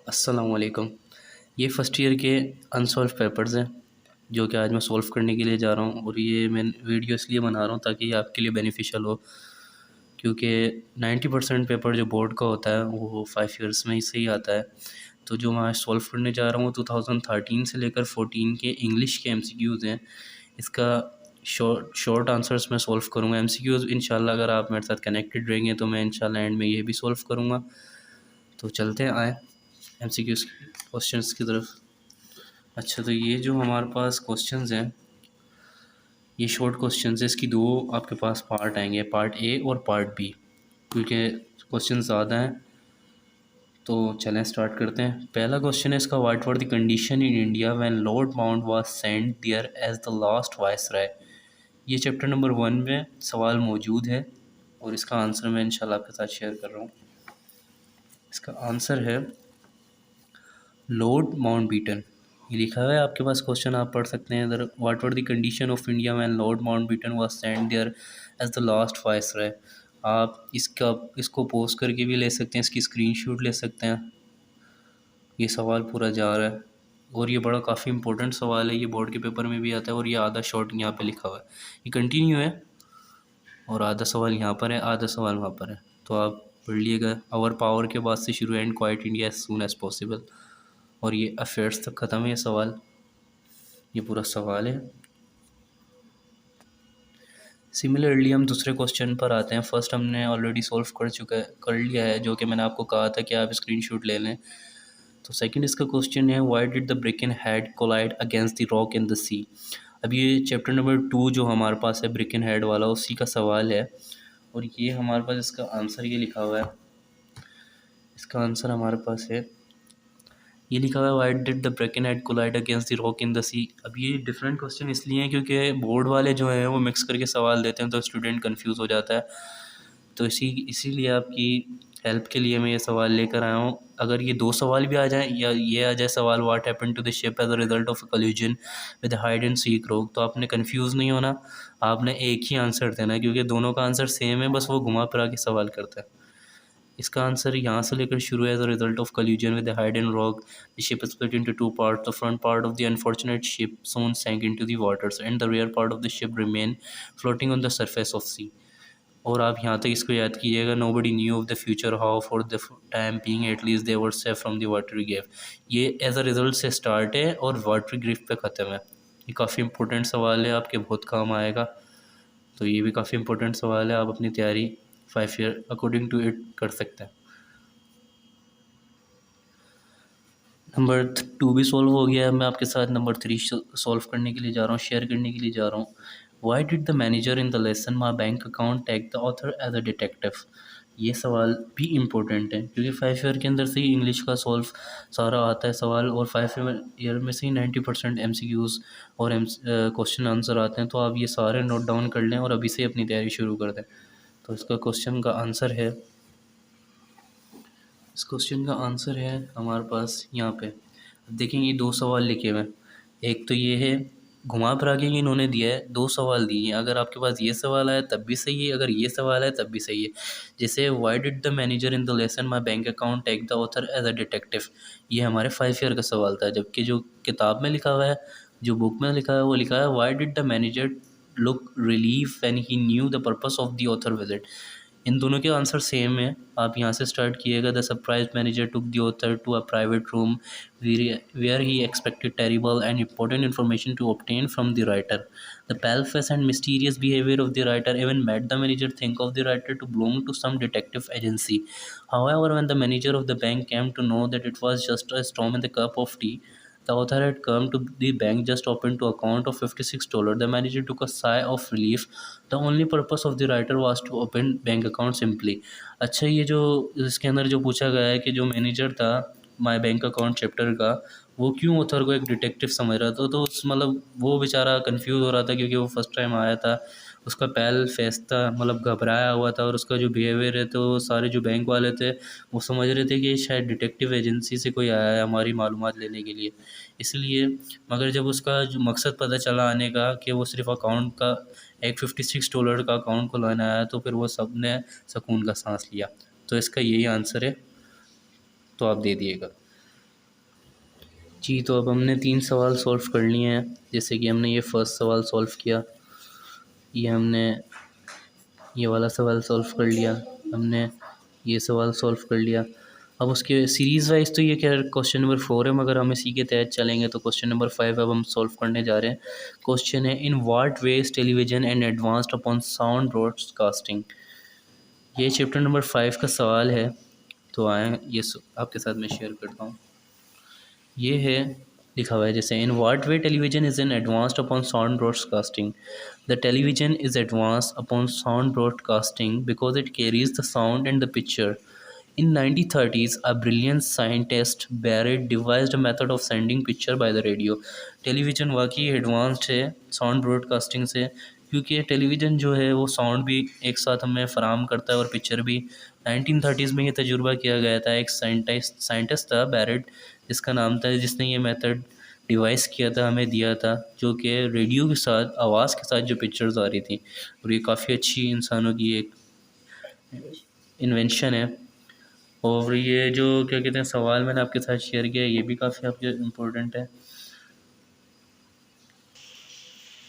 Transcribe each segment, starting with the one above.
अस्सलाम वालेकुम। ये फ़र्स्ट ईयर के अनसॉल्व पेपर्स हैं जो कि आज मैं सॉल्व करने के लिए जा रहा हूँ और ये मैं वीडियो इसलिए बना रहा हूँ ताकि ये आपके लिए बेनिफिशियल हो, क्योंकि 90% पेपर जो बोर्ड का होता है वो 5 ईयर्स में ही से ही आता है। तो जो मैं आज सॉल्व करने जा रहा हूँ 2013 से लेकर 14 के इंग्लिश के एमसीक्यूज़ हैं। इसका शॉर्ट आंसर्स मैं सॉल्व करूँगा। एमसीक्यूज़ इंशाल्लाह अगर आप मेरे साथ कनेक्टेड रहेंगे तो मैं इंशाल्लाह एंड में ये भी सॉल्व करूँगा। तो चलते हैं आए एमसीक्यूज़ क्वेश्चंस की तरफ। अच्छा, तो ये जो हमारे पास क्वेश्चंस हैं ये शॉर्ट क्वेश्चंस है। इसकी दो आपके पास पार्ट आएंगे, पार्ट ए और पार्ट बी, क्योंकि क्वेश्चन ज़्यादा हैं। तो चलें स्टार्ट करते हैं। पहला क्वेश्चन है इसका, what were the condition in India when Lord Mount was sent there as the last viceroy. ये चैप्टर नंबर 1 में सवाल मौजूद है और इसका आंसर मैं इंशाल्लाह आपके साथ शेयर कर रहा हूँ। इसका आंसर है लॉर्ड माउंटबेटन। ये लिखा हुआ है आपके पास, क्वेश्चन आप पढ़ सकते हैं इधर। What were the condition of India when Lord Mountbatten was sent there as the last viceroy. आप इसको पोस्ट करके भी ले सकते हैं, इसकी स्क्रीनशॉट ले सकते हैं। ये सवाल पूरा जा रहा है और ये बड़ा काफ़ी इंपॉर्टेंट सवाल है, ये बोर्ड के पेपर में भी आता है और ये आधा शॉर्ट यहाँ पे लिखा हुआ है, ये कंटिन्यू है और आधा सवाल यहाँ पर है, आधा सवाल वहाँ पर है। तो आप पढ़ लिएगा। आवर पावर के बाद से शुरू, and quit India as soon as possible, और ये अफेयर्स तक ख़त्म है ये सवाल, ये पूरा सवाल है। सिमिलरली हम दूसरे क्वेश्चन पर आते हैं। फर्स्ट हमने ऑलरेडी सॉल्व कर लिया है, जो कि मैंने आपको कहा था कि आप स्क्रीनशॉट ले लें। तो सेकंड इसका क्वेश्चन है, why did the broken head collide against the rock in the sea. अब ये चैप्टर नंबर 2 जो हमारे पास है ब्रिकन हेड वाला, उसी का सवाल है और ये हमारे पास इसका आंसर ये लिखा हुआ है। इसका आंसर हमारे पास है, ये लिखा हुआ है, why did the broken head collide against the rock in the sea. अब ये डिफरेंट क्वेश्चन इसलिए हैं क्योंकि बोर्ड वाले जो हैं वो मिक्स करके सवाल देते हैं तो स्टूडेंट कंफ्यूज हो जाता है। तो इसीलिए आपकी हेल्प के लिए मैं ये सवाल लेकर आया हूँ। अगर ये दो सवाल भी आ जाएं या ये आ जाए सवाल, what happened to the ship as a result of a collision with Hide and Seek Rock, तो आपने कंफ्यूज नहीं होना, आपने एक ही आंसर देना है क्योंकि दोनों का आंसर सेम है, बस वो घुमा फिरा के सवाल करता है। इसका आंसर यहाँ से लेकर शुरू है, as a result of collision with the Hide and Rock the ship split into two parts, the front part of the unfortunate ship soon sank into the waters and the rear part of the ship remained floating on the surface of sea। और आप यहाँ तक इसको याद कीजिएगा, nobody knew of the future how for the time being at least they were safe from the watery grave. ये as a result से start है और वाटरी ग्रेव पे ख़त्म है। ये काफ़ी इंपॉर्टेंट सवाल है, आपके बहुत काम आएगा। तो ये भी काफ़ी इंपॉर्टेंट सवाल है, आप अपनी तैयारी 5 ईयर अकॉर्डिंग टू इट कर सकते हैं। नंबर 2 भी सॉल्व हो गया है, मैं आपके साथ नंबर 3 सॉल्व करने के लिए जा रहा हूँ, शेयर करने के लिए जा रहा हूँ। Why did the manager in the lesson my bank account take the author as a detective. ये सवाल भी इम्पोर्टेंट है क्योंकि 5 ईयर के अंदर से ही इंग्लिश का सॉल्व सारा आता है सवाल, और 5 ईयर में से ही 90% MCQs और क्वेश्चन आंसर आते हैं। तो आप ये सारे नोट डाउन कर लें और अभी से अपनी तैयारी शुरू कर दें। तो इसका क्वेश्चन का आंसर है, इस क्वेश्चन का आंसर है हमारे पास यहाँ पे। अब देखेंगे ये दो सवाल लिखे हुए हैं, एक तो ये है घुमा फिरा के इन्होंने दिया है, दो सवाल दिए हैं। अगर आपके पास ये सवाल आया तब भी सही है, अगर ये सवाल है तब भी सही है। जैसे why did the manager in the lesson my bank account take the author as a detective, ये हमारे 5 ईयर का सवाल था। जबकि जो किताब में लिखा हुआ है, जो बुक में लिखा है, वो लिखा है why did the manager look relief when he knew the purpose of the author visit. इन दोनों के आंसर सेम है। आप यहाँ से स्टार्ट किएगा, the surprise manager took the author to a private room where he expected terrible and important information to obtain from the writer. The pale face and mysterious behavior of the writer even made the manager think of the writer to belong to some detective agency. However, when the manager of the bank came to know that it was just a storm in the cup of tea, the author had come to the bank just opened to account of $56. The manager took a sigh of relief. The only purpose of the writer was to open bank account simply. अच्छा, ये जो इसके अंदर जो पूछा गया है कि जो मैनेजर था माय बैंक अकाउंट चैप्टर का, वो क्यों ऑथर को एक डिटेक्टिव समझ रहा था। तो उस मतलब वो बेचारा कंफ्यूज हो रहा था क्योंकि वो फर्स्ट टाइम आया था, उसका पैल फेस था, मतलब घबराया हुआ था, और उसका जो बिहेवियर है तो सारे जो बैंक वाले थे वो समझ रहे थे कि शायद डिटेक्टिव एजेंसी से कोई आया है हमारी मालूमात लेने के लिए, इसलिए। मगर जब उसका जो मकसद पता चला आने का कि वो सिर्फ अकाउंट का एक $56 का अकाउंट खुलवाना आया, तो फिर वो सब ने सुकून का सांस लिया। तो इसका यही आंसर है, तो आप दे दिएगा। जी, तो अब हमने 3 सवाल सॉल्व कर लिए हैं। जैसे कि हमने ये फर्स्ट सवाल सॉल्व किया, ये हमने ये वाला सवाल सॉल्व कर लिया, हमने ये सवाल सॉल्व कर लिया। अब उसके सीरीज़ वाइज तो ये क्या क्वेश्चन नंबर 4 है, मगर हम इसी के तहत चलेंगे तो क्वेश्चन नंबर 5 अब हम सॉल्व करने जा रहे हैं। क्वेश्चन है, in what ways television and advanced upon sound broadcasting. ये चैप्टर नंबर 5 का सवाल है। तो आए ये आपके साथ मैं शेयर करता हूँ। ये है, लिखा हुआ है जैसे, in what way television is an advanced upon sound broadcasting. The television is advanced upon sound broadcasting because it carries the sound and the picture. In 1930s, a brilliant scientist Barrett devised a method of sending picture by the radio. Television वाकई advanced है sound broadcasting से, क्योंकि television जो है वो sound भी एक साथ हमें फ़राहम करता है और पिक्चर भी। 1930s में ये तजुर्बा किया गया था। एक साइंटिस्ट था बैरेट, जिसका नाम था, जिसने ये मेथड डिवाइस किया था, हमें दिया था, जो कि रेडियो के साथ, आवाज़ के साथ जो पिक्चर्स आ रही थी। और ये काफ़ी अच्छी इंसानों की एक इन्वेंशन है। और ये जो क्या कहते हैं सवाल मैंने आपके साथ शेयर किया, ये भी काफ़ी आपके इम्पोर्टेंट है।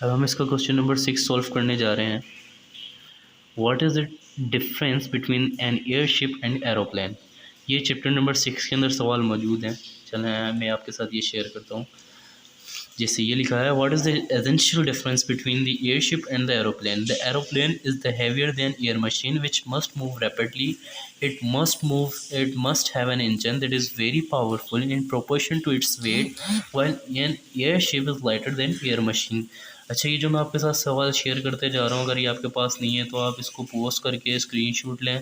अब हम इसका क्वेश्चन नंबर 6 सॉल्व करने जा रहे हैं। What is the difference between an airship and aeroplane. ये चैप्टर नंबर 6 के अंदर सवाल मौजूद हैं। चलें मैं आपके साथ ये शेयर करता हूँ। जैसे ये लिखा है, what is the essential difference between the airship and the aeroplane. The aeroplane is the heavier than air machine which must move rapidly. It must have an engine that is very powerful in proportion to its weight, while an airship is lighter than air machine. अच्छा, ये जो मैं आपके साथ सवाल share करते जा रहा हूँ, अगर ये आपके पास नहीं है तो आप इसको पॉज करके स्क्रीनशॉट लें।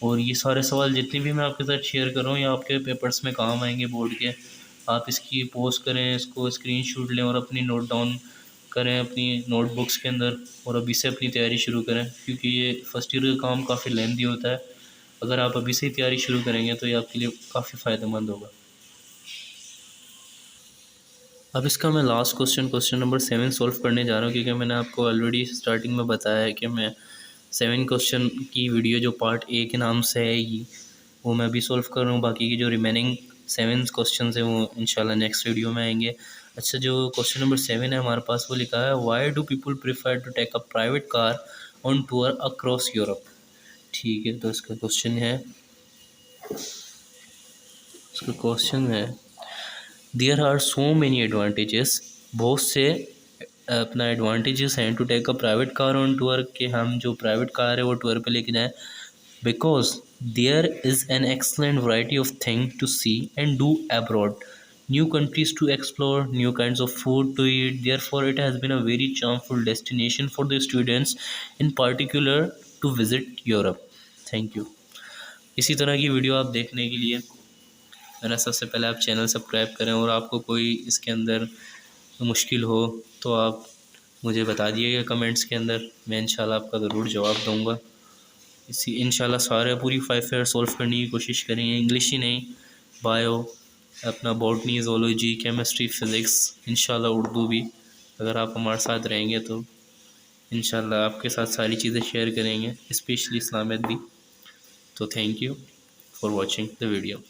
और ये सारे सवाल जितने भी मैं आपके साथ शेयर कर रहा हूँ, ये आपके पेपर्स में काम आएंगे बोर्ड के। आप इसकी पोस्ट करें, इसको स्क्रीनशॉट लें और अपनी नोट डाउन करें अपनी नोटबुक्स के अंदर, और अभी से अपनी तैयारी शुरू करें, क्योंकि ये फर्स्ट ईयर का काम काफ़ी लेंथी होता है। अगर आप अभी से ही तैयारी शुरू करेंगे तो ये आपके लिए काफ़ी फ़ायदेमंद होगा। अब इसका मैं लास्ट क्वेश्चन नंबर 7 सॉल्व करने जा रहा हूँ, क्योंकि मैंने आपको ऑलरेडी स्टार्टिंग में बताया है कि मैं 7 क्वेश्चन की वीडियो जो पार्ट ए के नाम से है ये, वो मैं अभी सॉल्व कर रहा हूँ। बाकी की जो रिमेनिंग 7 क्वेश्चन हैं वो इंशाल्लाह नेक्स्ट वीडियो में आएंगे। अच्छा, जो क्वेश्चन नंबर 7 है हमारे पास, वो लिखा है, why do people prefer to take a private car on tour across Europe. ठीक है, तो इसका क्वेश्चन है, there are so many advantages. बहुत से अपना एडवांटेजेस हैं to take a private car on tour, के हम जो प्राइवेट कार है वो टूर पे लेके जाएं। Because there is an excellent variety of thing to see and do abroad, new countries to explore, new kinds of food to eat. Therefore, it has been a very charmful destination for the students, in particular, to visit Europe. Thank you. इसी तरह की video आप देखने के लिए मेरा सबसे पहले आप चैनल सब्सक्राइब करें, और आपको कोई इसके अंदर मुश्किल हो तो आप मुझे बता दिएगा कमेंट्स के अंदर, मैं इंशाल्लाह आपका ज़रूर जवाब दूंगा। इसी इंशाल्लाह सारे पूरी 5 ईयर सॉल्व करने की कोशिश करेंगे, इंग्लिश ही नहीं, बायो, अपना बॉटनी, ज़ूलॉजी, केमिस्ट्री, फ़िज़िक्स, इंशाल्लाह उर्दू भी। अगर आप हमारे साथ रहेंगे तो इंशाल्लाह आपके साथ सारी चीज़ें शेयर करेंगे, स्पेशली इस्लामियत भी। तो thank you for watching the video.